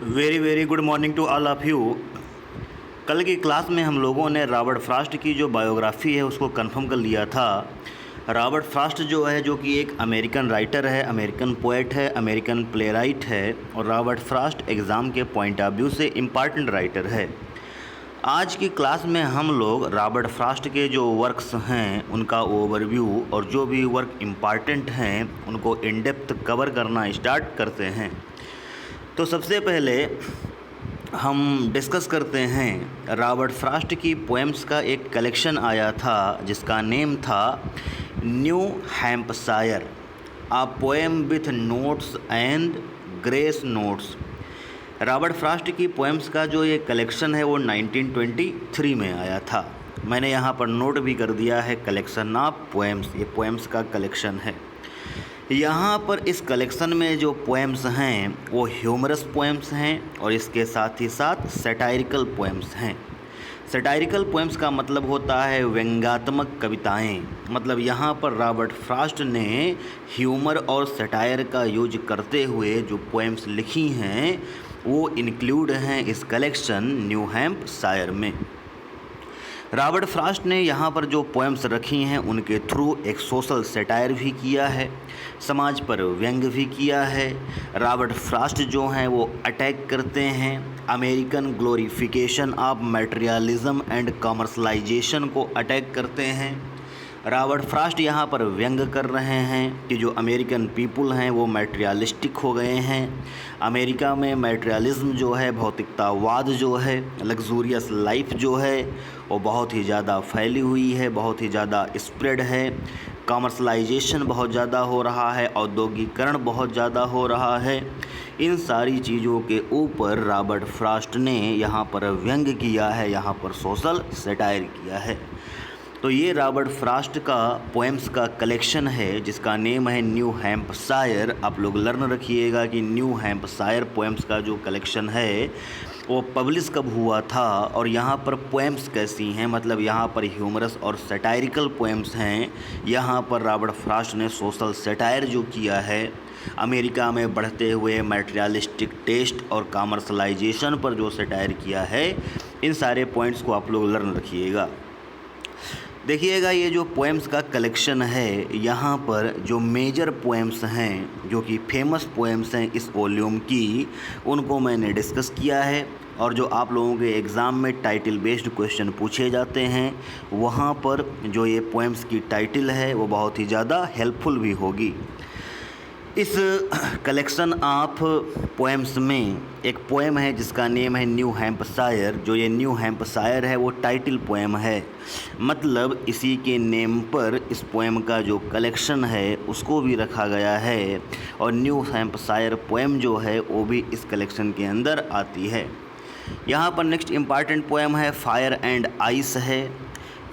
Very very good morning to all of you. कल की class में हम लोगों ने रॉबर्ट फ्रॉस्ट की जो बायोग्राफ़ी है उसको कंफर्म कर लिया था। रॉबर्ट फ्रॉस्ट जो है जो कि एक अमेरिकन राइटर है, अमेरिकन पोएट है, अमेरिकन प्लेराइट है और रॉबर्ट फ्रॉस्ट एग्ज़ाम के पॉइंट ऑफ व्यू से इम्पॉर्टेंट राइटर है। आज की क्लास में हम लोग रॉबर्ट फ्रॉस्ट के जो वर्क्स हैं उनका ओवरव्यू और जो भी वर्क इम्पॉर्टेंट हैं उनको इन डेप्थ कवर करना स्टार्ट करते हैं। तो सबसे पहले हम डिस्कस करते हैं रॉबर्ट फ्रॉस्ट की पोएम्स का एक कलेक्शन आया था जिसका नेम था New Hampshire, a poem with notes and grace notes. Robert Frost की पोएम्स का जो ये कलेक्शन है वो 1923 में आया था। मैंने यहाँ पर नोट भी कर दिया है कलेक्शन ऑफ पोएम्स, ये पोएम्स का कलेक्शन है। यहाँ पर इस कलेक्शन में जो पोएम्स हैं वो ह्यूमरस पोएम्स हैं और इसके साथ ही साथ सैटायरिकल पोएम्स हैं। सैटायरिकल पोएम्स का मतलब होता है व्यंग्यात्मक कविताएं। मतलब यहाँ पर रॉबर्ट फ्रॉस्ट ने ह्यूमर और सैटायर का यूज करते हुए जो पोएम्स लिखी हैं वो इंक्लूड हैं इस कलेक्शन न्यू हैम्पशायर में। रॉबर्ट फ्रॉस्ट ने यहाँ पर जो पोएम्स रखी हैं उनके थ्रू एक सोशल सैटायर भी किया है, समाज पर व्यंग भी किया है। रॉबर्ट फ्रॉस्ट जो हैं वो अटैक करते हैं American glorification of materialism and commercialisation को अटैक करते हैं। रॉबर्ट फ्रॉस्ट यहाँ पर व्यंग कर रहे हैं कि जो अमेरिकन पीपुल हैं वो मटेरियलिस्टिक हो गए हैं। अमेरिका में मटेरियलिज्म जो है, भौतिकतावाद जो है, लग्जूरियस लाइफ जो है वो बहुत ही ज़्यादा फैली हुई है, बहुत ही ज़्यादा स्प्रेड है। कॉमर्शलाइजेशन बहुत ज़्यादा हो रहा है, औद्योगिकरण बहुत ज़्यादा हो रहा है। इन सारी चीज़ों के ऊपर रॉबर्ट फ्रॉस्ट ने यहाँ पर व्यंग किया है, यहाँ पर सोशल सैटायर किया है। तो ये रॉबर्ट फ्रॉस्ट का पोएम्स का कलेक्शन है जिसका नेम है न्यू हैम्पशायर। आप लोग लर्न रखिएगा कि न्यू हैम्पशायर पोएम्स का जो कलेक्शन है वो पब्लिश कब हुआ था और यहाँ पर पोएम्स कैसी हैं। मतलब यहाँ पर ह्यूमरस और सैटायरिकल पोएम्स हैं। यहाँ पर रॉबर्ट फ्रॉस्ट ने सोशल सैटायर जो किया है, अमेरिका में बढ़ते हुए मटेरियलिस्टिक टेस्ट और कॉमर्शलाइजेशन पर जो सैटायर किया है, इन सारे पॉइंट्स को आप लोग लर्न रखिएगा। देखिएगा ये जो पोएम्स का कलेक्शन है, यहाँ पर जो मेजर पोएम्स हैं जो कि फेमस पोएम्स हैं इस वॉल्यूम की, उनको मैंने डिस्कस किया है। और जो आप लोगों के एग्ज़ाम में टाइटल बेस्ड क्वेश्चन पूछे जाते हैं वहाँ पर जो ये पोएम्स की टाइटल है वो बहुत ही ज़्यादा हेल्पफुल भी होगी। इस कलेक्शन ऑफ पोएम्स में एक पोएम है जिसका नेम है न्यू हैम्पशायर। जो ये न्यू हैम्पशायर है वो टाइटल पोएम है, मतलब इसी के नेम पर इस पोएम का जो कलेक्शन है उसको भी रखा गया है। और न्यू हैम्पशायर पोएम जो है वो भी इस कलेक्शन के अंदर आती है। यहाँ पर नेक्स्ट इम्पॉर्टेंट पोएम है फायर एंड आइस है,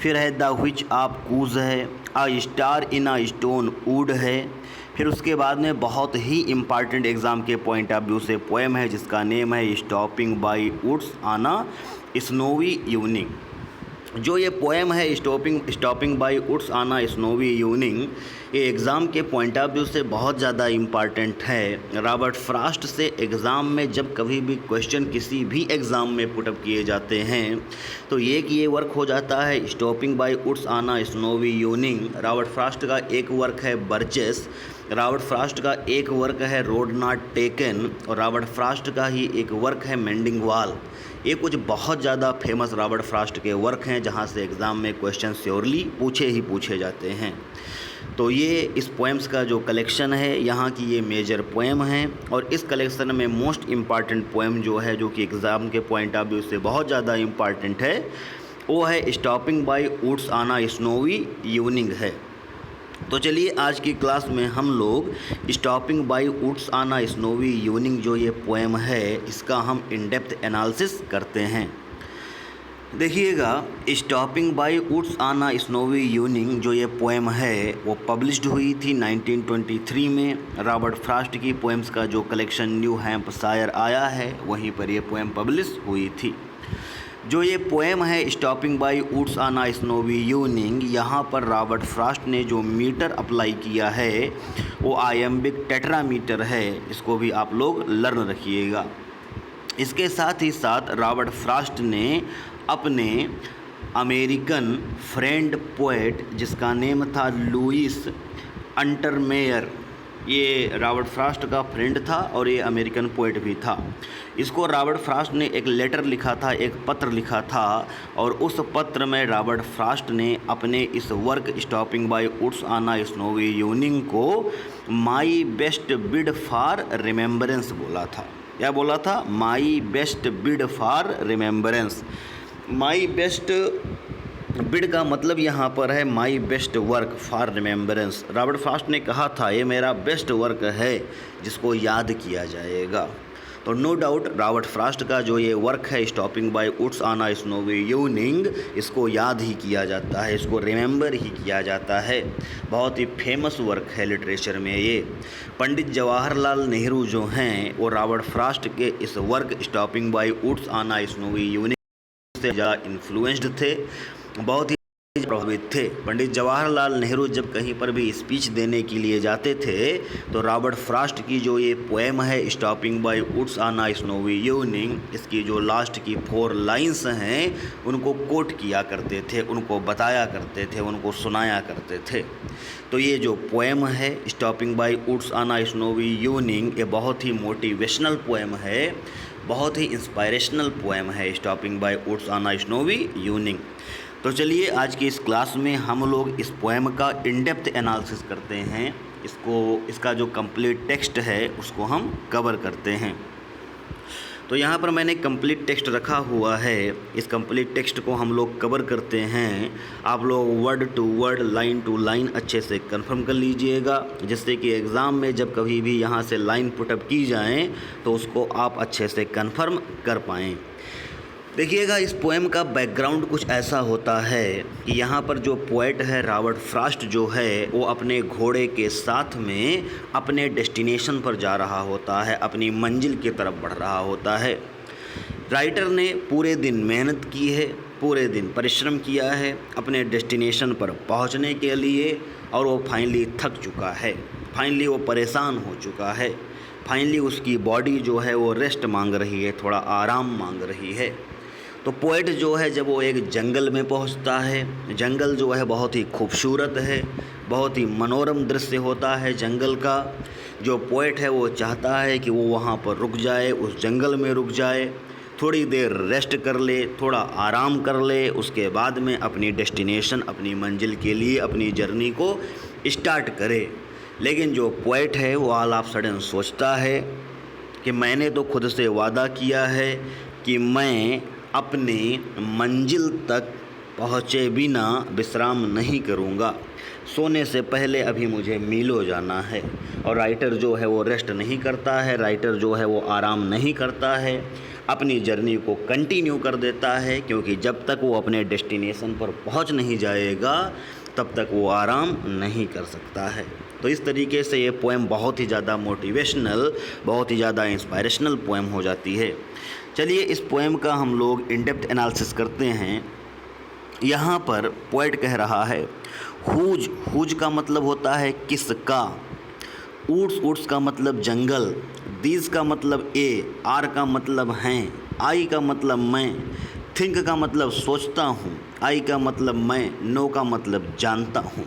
फिर है द विच ऑफ कूज है, a star in a stone wood है। फिर उसके बाद में बहुत ही इम्पॉर्टेंट एग्ज़ाम के पॉइंट ऑफ व्यू से पोएम है जिसका नेम है stopping by woods on a snowy evening. जो ये पोएम है stopping by woods on a snowy evening, ये एग्ज़ाम के पॉइंट ऑफ व्यू से बहुत ज़्यादा इम्पॉर्टेंट है। रॉबर्ट फ्रॉस्ट से एग्ज़ाम में जब कभी भी क्वेश्चन किसी भी एग्ज़ाम में पुटअप किए जाते हैं तो ये वर्क हो जाता है stopping by woods on a snowy evening. Robert Frost का एक वर्क है बर्चेस, रॉबर्ट फ्रॉस्ट का एक वर्क है रोड नॉट टेकन और रॉबर्ट फ्रॉस्ट का ही एक वर्क है मेंडिंग वॉल। ये कुछ बहुत ज़्यादा फेमस रॉबर्ट फ्रॉस्ट के वर्क हैं जहाँ से एग्ज़ाम में क्वेश्चन श्योरली पूछे जाते हैं। तो ये इस पोएम्स का जो कलेक्शन है यहाँ की ये मेजर पोएम हैं। और इस कलेक्शन में मोस्ट इम्पॉर्टेंट पोएम जो है जो कि एग्ज़ाम के पॉइंट ऑफ व्यू से बहुत ज़्यादा इम्पॉर्टेंट है वो है stopping by woods on a snowy evening है। तो चलिए आज की क्लास में हम लोग stopping by woods on a snowy evening जो ये पोएम है इसका हम इन डेप्थ एनालिसिस करते हैं। देखिएगा stopping by woods on a snowy evening जो ये पोएम है वो पब्लिश्ड हुई थी 1923 में। रॉबर्ट फ्रॉस्ट की पोएम्स का जो कलेक्शन न्यू हैम्पशायर आया है वहीं पर ये पोएम पब्लिश हुई थी। जो ये पोएम है stopping by woods on a snowy evening, यहाँ पर रॉबर्ट फ्रॉस्ट ने जो मीटर अप्लाई किया है वो आयम्बिक टेट्रामीटर है। इसको भी आप लोग लर्न रखिएगा। इसके साथ ही साथ रॉबर्ट फ्रॉस्ट ने अपने अमेरिकन फ्रेंड पोएट जिसका नेम था लुइस अंटरमेयर, ये रॉबर्ट फ्रॉस्ट का फ्रेंड था और ये अमेरिकन पोएट भी था। इसको रॉबर्ट फ्रॉस्ट ने एक लेटर लिखा था, एक पत्र लिखा था, और उस पत्र में रॉबर्ट फ्रॉस्ट ने अपने इस work stopping by woods on a snowy evening को my best bid for remembrance बोला था। क्या बोला था? My best bid for remembrance. My best bid का मतलब यहाँ पर है my best work for remembrance. Robert Frost ने कहा था ये मेरा बेस्ट वर्क है जिसको याद किया जाएगा। तो नो डाउट रॉबर्ट फ्रॉस्ट का जो ये वर्क है stopping by woods on a snowy evening, इसको याद ही किया जाता है, इसको रिमेंबर ही किया जाता है। बहुत ही फेमस वर्क है लिटरेचर में ये। पंडित जवाहरलाल नेहरू जो हैं वो रॉबर्ट फ्रॉस्ट के इस work stopping by woods on a snowy evening से ज़्यादा इन्फ्लुएंस्ड थे, बहुत ही प्रभावित थे। पंडित जवाहरलाल नेहरू जब कहीं पर भी स्पीच देने के लिए जाते थे तो रॉबर्ट फ्रॉस्ट की जो ये पोएम है stopping by woods on a snowy evening, इसकी जो लास्ट की 4 लाइन्स हैं उनको कोट किया करते थे, उनको बताया करते थे, उनको सुनाया करते थे। तो ये जो पोएम है stopping by woods on a snowy evening, ये बहुत ही मोटिवेशनल पोएम है, बहुत ही इंस्पायरेशनल पोएम है stopping by woods on a snowy evening. तो चलिए आज की इस क्लास में हम लोग इस पोएम का इन डेप्थ एनालिसिस करते हैं। इसका जो कंप्लीट टेक्स्ट है उसको हम कवर करते हैं। तो यहाँ पर मैंने कंप्लीट टेक्स्ट रखा हुआ है, इस कंप्लीट टेक्स्ट को हम लोग कवर करते हैं। आप लोग word to word, line to line अच्छे से कंफर्म कर लीजिएगा, जिससे कि एग्ज़ाम में जब कभी भी यहाँ से लाइन पुटअप की जाएँ तो उसको आप अच्छे से कंफर्म कर पाएँ। देखिएगा इस पोएम का बैकग्राउंड कुछ ऐसा होता है कि यहाँ पर जो पोएट है रॉबर्ट फ्रॉस्ट जो है वो अपने घोड़े के साथ में अपने डेस्टिनेशन पर जा रहा होता है, अपनी मंजिल की तरफ बढ़ रहा होता है। राइटर ने पूरे दिन मेहनत की है, पूरे दिन परिश्रम किया है अपने डेस्टिनेशन पर पहुँचने के लिए, और वो फाइनली थक चुका है, फाइनली वो परेशान हो चुका है, फाइनली उसकी बॉडी जो है वो रेस्ट मांग रही है, थोड़ा आराम मांग रही है। तो पोएट जो है जब वो एक जंगल में पहुंचता है, जंगल जो है बहुत ही खूबसूरत है, बहुत ही मनोरम दृश्य होता है जंगल का। जो पोएट है वो चाहता है कि वो वहाँ पर रुक जाए, उस जंगल में रुक जाए, थोड़ी देर रेस्ट कर ले, थोड़ा आराम कर ले, उसके बाद में अपनी डेस्टिनेशन, अपनी मंजिल के लिए अपनी जर्नी को स्टार्ट करे। लेकिन जो पोएट है वो ऑल ऑफ सडन सोचता है कि मैंने तो खुद से वादा किया है कि मैं अपने मंजिल तक पहुँचे बिना विश्राम नहीं करूँगा, सोने से पहले अभी मुझे मीलों जाना है। और राइटर जो है वो रेस्ट नहीं करता है, राइटर जो है वो आराम नहीं करता है, अपनी जर्नी को कंटिन्यू कर देता है, क्योंकि जब तक वो अपने डेस्टिनेशन पर पहुँच नहीं जाएगा तब तक वो आराम नहीं कर सकता है। तो इस तरीके से ये पोएम बहुत ही ज़्यादा मोटिवेशनल, बहुत ही ज़्यादा इंस्पायरेशनल पोएम हो जाती है। चलिए इस पोएम का हम लोग इन डेप्थ एनालिसिस करते हैं। यहाँ पर पोएट कह रहा है हुज, हुज का मतलब होता है किसका, वुड्स, वुड्स का मतलब जंगल, दीज का मतलब ए, आर का मतलब हैं, आई का मतलब मैं, थिंक का मतलब सोचता हूँ, आई का मतलब मैं, नो का मतलब जानता हूँ।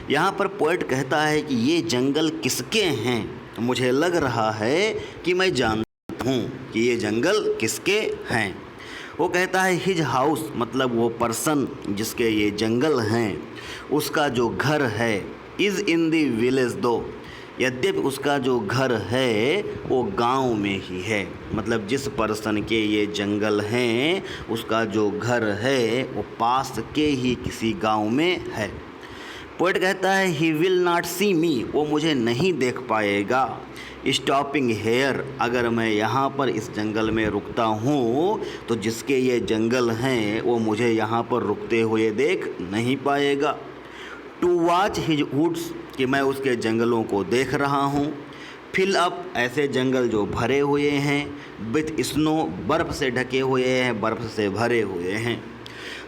यहाँ पर पोएट कहता है कि ये जंगल किसके हैं, मुझे लग रहा है कि मैं जानता हूँ कि ये जंगल किसके हैं। वो कहता है हिज हाउस, मतलब वो पर्सन जिसके ये जंगल हैं, उसका जो घर है, इज़ इन दी विलेज दो, यद्यपि उसका जो घर है वो गांव में ही है। मतलब जिस पर्सन के ये जंगल हैं उसका जो घर है वो पास के ही किसी गांव में है। पोएट कहता है ही विल नॉट सी मी, वो मुझे नहीं देख पाएगा, स्टॉपिंग हेयर, अगर मैं यहाँ पर इस जंगल में रुकता हूँ तो जिसके ये जंगल हैं वो मुझे यहाँ पर रुकते हुए देख नहीं पाएगा। टू वॉच हिज वुड्स, कि मैं उसके जंगलों को देख रहा हूँ। फिल अप, ऐसे जंगल जो भरे हुए हैं, विथ स्नो, बर्फ़ से ढके हुए हैं, बर्फ़ से भरे हुए हैं।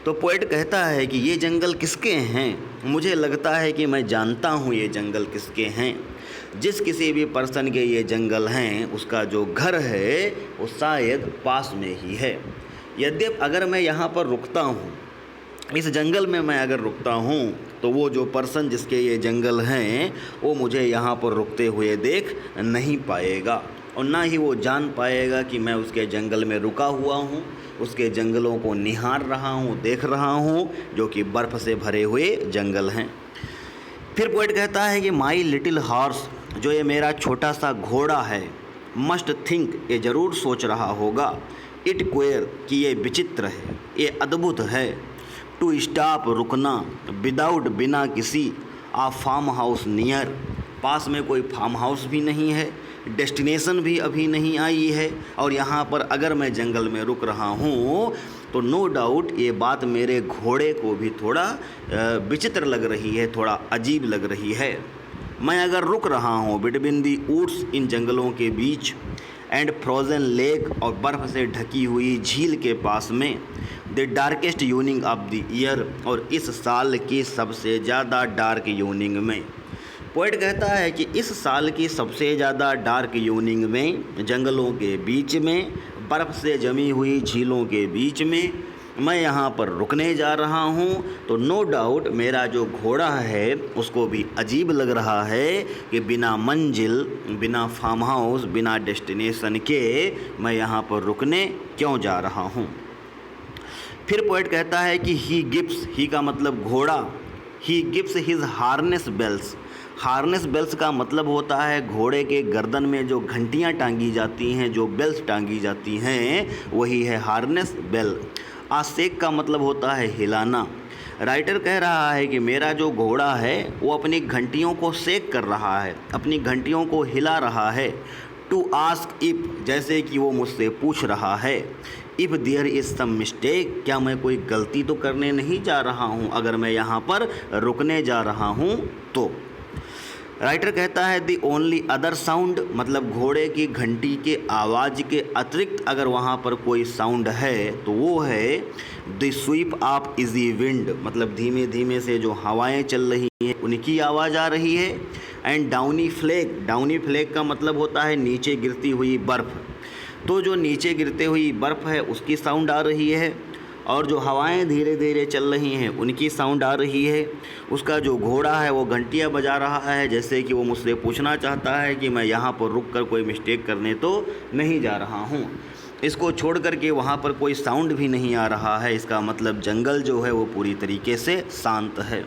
तो पोएट कहता है कि ये जंगल किसके हैं, मुझे लगता है कि मैं जानता हूँ ये जंगल किसके हैं। जिस किसी भी पर्सन के ये जंगल हैं उसका जो घर है वो शायद पास में ही है। यद्यपि अगर मैं यहाँ पर रुकता हूँ, इस जंगल में मैं अगर रुकता हूँ, तो वो जो पर्सन जिसके ये जंगल हैं वो मुझे यहाँ पर रुकते हुए देख नहीं पाएगा और ना ही वो जान पाएगा कि मैं उसके जंगल में रुका हुआ हूँ, उसके जंगलों को निहार रहा हूँ, देख रहा हूँ, जो कि बर्फ़ से भरे हुए जंगल हैं। फिर पोएट कहता है कि माई लिटिल हॉर्स, जो ये मेरा छोटा सा घोड़ा है, मस्ट थिंक, ये ज़रूर सोच रहा होगा, इट क्वेयर, कि ये विचित्र है, ये अद्भुत है, टू स्टॉप, रुकना, विदाउट, बिना किसी, आ फार्म हाउस नियर, पास में कोई फार्म हाउस भी नहीं है, डेस्टिनेशन भी अभी नहीं आई है, और यहाँ पर अगर मैं जंगल में रुक रहा हूँ तो नो डाउट ये बात मेरे घोड़े को भी थोड़ा विचित्र लग रही है, थोड़ा अजीब लग रही है। मैं अगर रुक रहा हूँ बिटवीन दी वुड्स, इन जंगलों के बीच, एंड फ्रोज़न लेक, और बर्फ़ से ढकी हुई झील के पास में, the darkest evening of the year, और इस साल की सबसे ज़्यादा डार्क यूनिंग में। पोएट कहता है कि इस साल की सबसे ज़्यादा डार्क यूनिंग में, जंगलों के बीच में, बर्फ़ से जमी हुई झीलों के बीच में मैं यहाँ पर रुकने जा रहा हूँ, तो नो डाउट मेरा जो घोड़ा है उसको भी अजीब लग रहा है कि बिना मंजिल, बिना फार्म हाउस, बिना डेस्टिनेशन के मैं यहाँ पर रुकने क्यों जा रहा हूँ। फिर पोएट कहता है कि ही गिव्स, ही का मतलब घोड़ा, he gives his harness bells. Harness bells का मतलब होता है घोड़े के गर्दन में जो घंटियाँ टांगी जाती हैं, जो बेल्स टांगी जाती हैं, वही है हार्नेस बेल। आसेक का मतलब होता है हिलाना। राइटर कह रहा है कि मेरा जो घोड़ा है वो अपनी घंटियों को सेक कर रहा है, अपनी घंटियों को हिला रहा है। टू आस्क इफ़, जैसे कि वो मुझसे पूछ रहा है, if there is some mistake, क्या मैं कोई गलती तो करने नहीं जा रहा हूँ अगर मैं यहाँ पर रुकने जा रहा हूँ तो। राइटर कहता है दी ओनली अदर साउंड, मतलब घोड़े की घंटी के आवाज़ के अतिरिक्त अगर वहाँ पर कोई साउंड है तो वो है the SVEEP of easy wind, मतलब धीमे धीमे से जो हवाएं चल रही हैं उनकी आवाज़ आ रही है। And downy flake, downy flake का मतलब होता है नीचे गिरती हुई बर्फ़, तो जो नीचे गिरते हुई बर्फ़ है उसकी साउंड आ रही है, और जो हवाएं धीरे धीरे चल रही हैं उनकी साउंड आ रही है। उसका जो घोड़ा है वो घंटियाँ बजा रहा है, जैसे कि वो मुझसे पूछना चाहता है कि मैं यहाँ पर रुक कर कोई मिस्टेक करने तो नहीं जा रहा हूँ। इसको छोड़ कर के वहाँ पर कोई साउंड भी नहीं आ रहा है, इसका मतलब जंगल जो है वो पूरी तरीके से शांत है।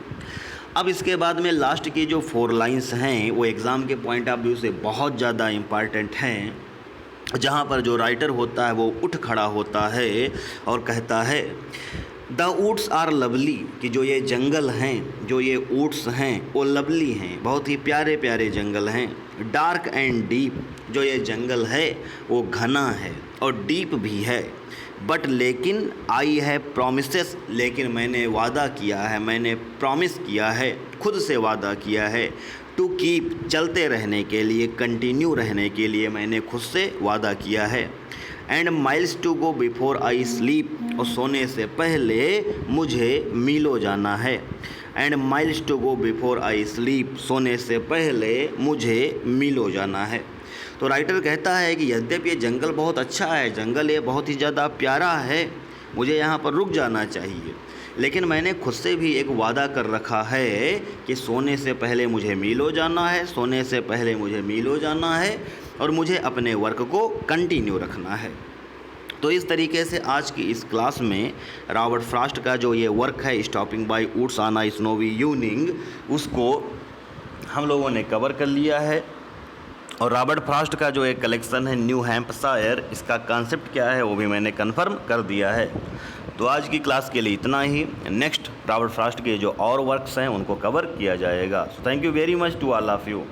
अब इसके बाद में लास्ट की जो 4 लाइन्स हैं वो एग्ज़ाम के पॉइंट ऑफ व्यू से बहुत ज़्यादा इम्पॉर्टेंट हैं, जहाँ पर जो राइटर होता है वो उठ खड़ा होता है और कहता है द वुड्स आर लवली, कि जो ये जंगल हैं, जो ये वुड्स हैं वो लवली हैं, बहुत ही प्यारे प्यारे जंगल हैं। डार्क एंड डीप, जो ये जंगल है वो घना है और डीप भी है। बट लेकिन आई है प्रोमिसेस, लेकिन मैंने वादा किया है, मैंने प्रॉमिस किया है, खुद से वादा किया है। टू कीप, चलते रहने के लिए, कंटिन्यू रहने के लिए मैंने खुद से वादा किया है। And miles to go before I sleep, और सोने से पहले मुझे मीलों जाना है। And miles to go before I sleep, सोने से पहले मुझे मीलों जाना है। तो राइटर कहता है कि यद्यपि ये जंगल बहुत अच्छा है, जंगल ये बहुत ही ज़्यादा प्यारा है, मुझे यहाँ पर रुक जाना चाहिए, लेकिन मैंने खुद से भी एक वादा कर रखा है कि सोने से पहले मुझे मीलों जाना है, सोने से पहले मुझे मीलों जाना है, और मुझे अपने वर्क को कंटिन्यू रखना है। तो इस तरीके से आज की इस क्लास में रॉबर्ट फ्रॉस्ट का जो ये वर्क है stopping by woods on a snowy evening, उसको हम लोगों ने कवर कर लिया है। और रॉबर्ट फ्रॉस्ट का जो एक कलेक्शन है न्यू हैम्पशायर, इसका कॉन्सेप्ट क्या है वो भी मैंने कन्फर्म कर दिया है। तो आज की क्लास के लिए इतना ही। नेक्स्ट रॉबर्ट फ्रॉस्ट के जो और वर्क्स हैं उनको कवर किया जाएगा। So thank you very much to all of you.